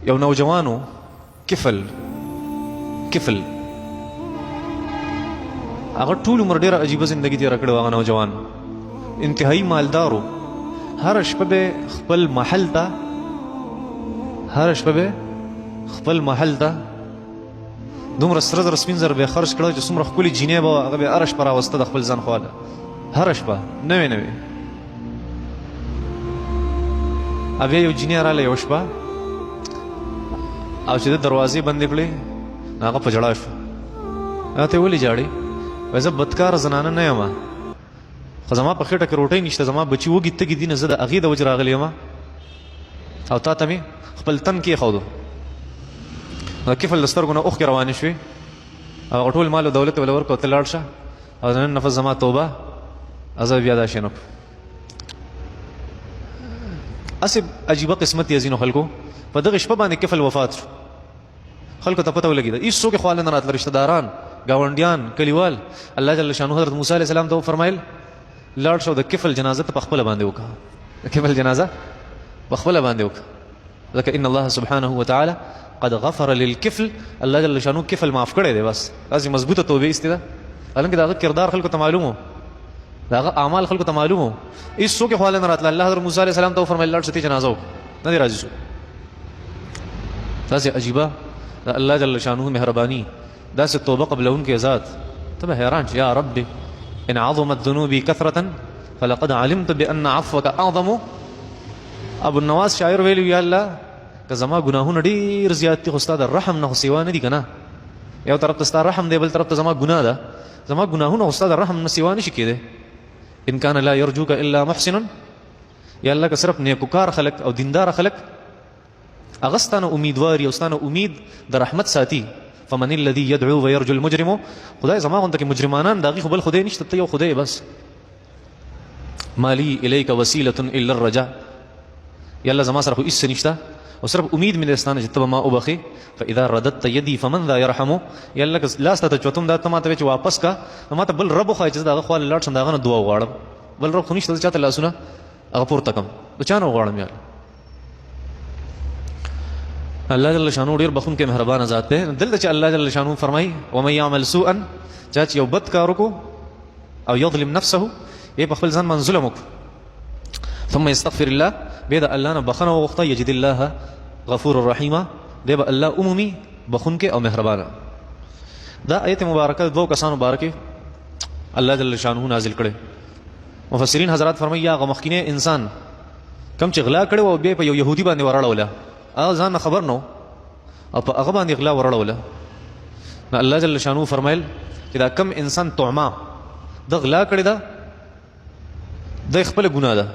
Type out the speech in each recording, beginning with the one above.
یو نوجوانو کفل هغه ټول عمر ډیره عجیبه زندگی تیر کړو. هغه نوجوان انتهایی مالدارو، هر شپه به خپل محل ته دومره سره زر سپین زر به خرج کړو چې څومره ښکلې جینۍ به هغه به هره شپه راوسته د خپل ځان خواله، هره شپه نوې بیا یو جینۍ راله یو شپه او چې د دروازې بندې کړې هغه په ژړا شو. هغه ته ولې ژاړې؟ وایي زه بدکاره زنانه نه یم، خو زما په خېټه کې روټۍ نشته، زما بچي وږي تږي دي، نه زه د هغې د وجې راغلی یم او تا ته مې خپل تن کېښودو. د کفل د سترګو نه اوښکې روانې شوې او هغه ټول مال او دولت ول ورکړو، ته لاړ شه او د نن نفس زما توبه، زه بیا دا شی نه کړو. هسې عجیبه قسمت یې ځینو خلکو په دغه شپه باندې کفل وفات شو. خلکو ته پته ولګېده، هېڅ څوک یې خواله نه راتله، رشته داران، ګاونډیان، کلیوال. الله جل شانو حضرت موسی علیه السلام ته وفرمایل لاړ شه د کفل جنازه ته په خپله باندې وکړه، د کفل جنازه په خپله باندې وکړه، ځکه ان الله سبحانه وتعالی قد غفر للکفل، الله جل شانو کفل معاف کړی دی. بس داسې مضبوطه توبې ایستې ده، حالانکې د هغه کردار خلکو ته معلوم و، د هغه اعمال خلکو ته معلوم و، هېڅ څوک یې خواله نه راتله. الله حضرت موسی علیه السلام ته وفرمایل لاړ شه دې جنازه وکړه، نه دی راضي شو. داسې عجیبه د الله جل شانه مهرباني، داسې توبه قبلونکې ذات، ته به حیران شي. یا رب ان عظمت ذنوبي کثرة فلقد علمت بأن عفوك اعظم. ابو النواس شاعر ویلي یا الله که زما ګناهونه ډېر زیات دي خو ستا د رحم نه خو سوا نه دي که نه. یو طرف ته ستا رحم دی، بل طرف ته زما ګناه ده، زما ګناهونه خو ستا د رحم نه سوا نه شي کېدی. ان کان لا یرجوک الا محسن، یا الله که صرف نیکوکار خلک او دیندار خلک هغه ستانه امیدواري او ستانه امید د رحمت ساتي. فمن الذي يدعو ويرجو المجرم، خدای زما غونډه کې مجرمانان د هغې خو بل خدای نشته، ته یو خدای بس. ما لي الیک وسیلة الا الرجاء، یا الله زما سره خو هېڅ نشته او صرف امید مې دی ستانه چې ته به ما وبخې. فاذا رددت یدي فمن ذا يرحمو، یا الله که لاس ته چوتم دا ته ما ته وایې چې واپس کا، ما ته بل رب وښایه چې زه د هغه خواله لاړ شم، د هغه نه دعا وغواړم. بل رب خو نشته زه چاته لاسونه هغه پورته کړم، د چا نه وغواړم. یا الله جل شانو ډېر بخونکی مهربانه ذات دی. دلته چې الله جل شانو فرمایي ومن یعمل سوءا، چا چې یو بد کار وکړو او یظلم نفسه، یې په خپل ځان باندې ظلم وکړو، ثم یستغفر الله، بیا د الله نه بخښنه وغوښته، یجد الله غفور الرحیمه، بیا به الله عمومي بخونکی او مهربانه. دا آیت مبارکه دوه کسانو بارکې الله جل شانو نازل کړی. مفسرین حضرات فرمایي یا هغه مخکینی انسان کم چې غلا کړی و او بیا په یو یهودي باندې ورړوله، هغه ځان نه خبر نو او په هغه باندې غلا ورړوله، نو الله جل شانو فرمایل چې دا کم انسان طعما د غلا کړې ده د خپل ګناه ده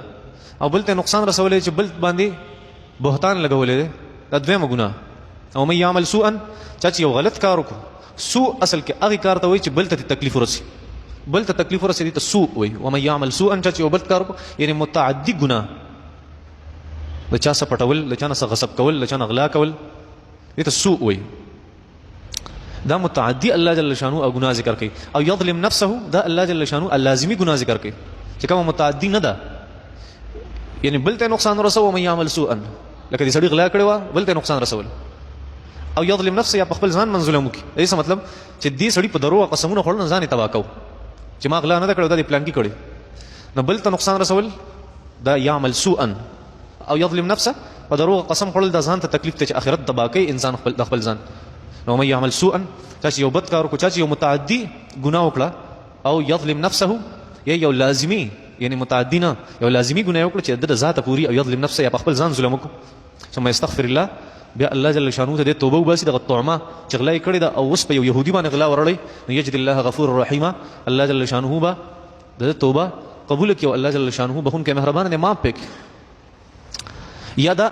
او بل ته نقصان رسولی چې بل باندې بهتان لګولی دی، دا دویمه ګناه. او من یعمل سوءا، چا چې یو غلط کار وکړو، سوء اصل کې هغې کار ته وایي چې بل ته تکلیف ورسي، بل ته تکلیف ورسي دې ته سوء وایي. ومن یعمل سوءا، چا چې یو بل کار وکړو یعنې متعدي ګناه، د چا څه پټول، د چا نه څه غصب کول، د چا نه غلا کول، دې ته سوء وایي. دا متعدي الله جل شانو او ګناه ذکر کوي. او یظلم نفسه، دا الله جل شانو اللازمي ګناه ذکر کوي چې کومه متعدي نه ده، یعنی بل ته نقصان رسو. ومن یعمل سوءا، لکه دې سړي غلا کړې وه بل ته نقصان رسول. او یظلم نفسه، یا په خپل ځان باندې ظلم وکړي. دې څه مطلب چې دې سړي په دروغ قسمونه خوړل، ځان یې تباه کو چې ما غلا نه ده کړې، دا دې پلانکي کړې، نو بل ته نقصان رسول دا یعمل سوءا. او یظلم نفسه، په دروغ قسم خوړل دا ځان ته تکلیف ته چې آخرت تباه کوي انسان د خپل ځان. نو من یعمل سوءا، چا چې یو بد کار وکړو، چا چې یو متعدي ګناه وکړه، او یظلم نفسه، یا یو لازمي یعنی متعدی نه یو لازمي ګناه وکړه چې د ذاته پوری، او یظلم نفسه، یا په خپل ځان ظلم وکړو، ثم یستغفر الله، بیا الله جل شانو ته دې توبه وباسي دغه طعمه چې غلا یې کړې ده او اوس په یو یهودي باندې غلا ورړی، نو یجد الله غفور رحیمه، الله جل شانو به د توبه قبول کړي او الله جل شانو بخونکی مهربان دی، معاف پکړي. یا دا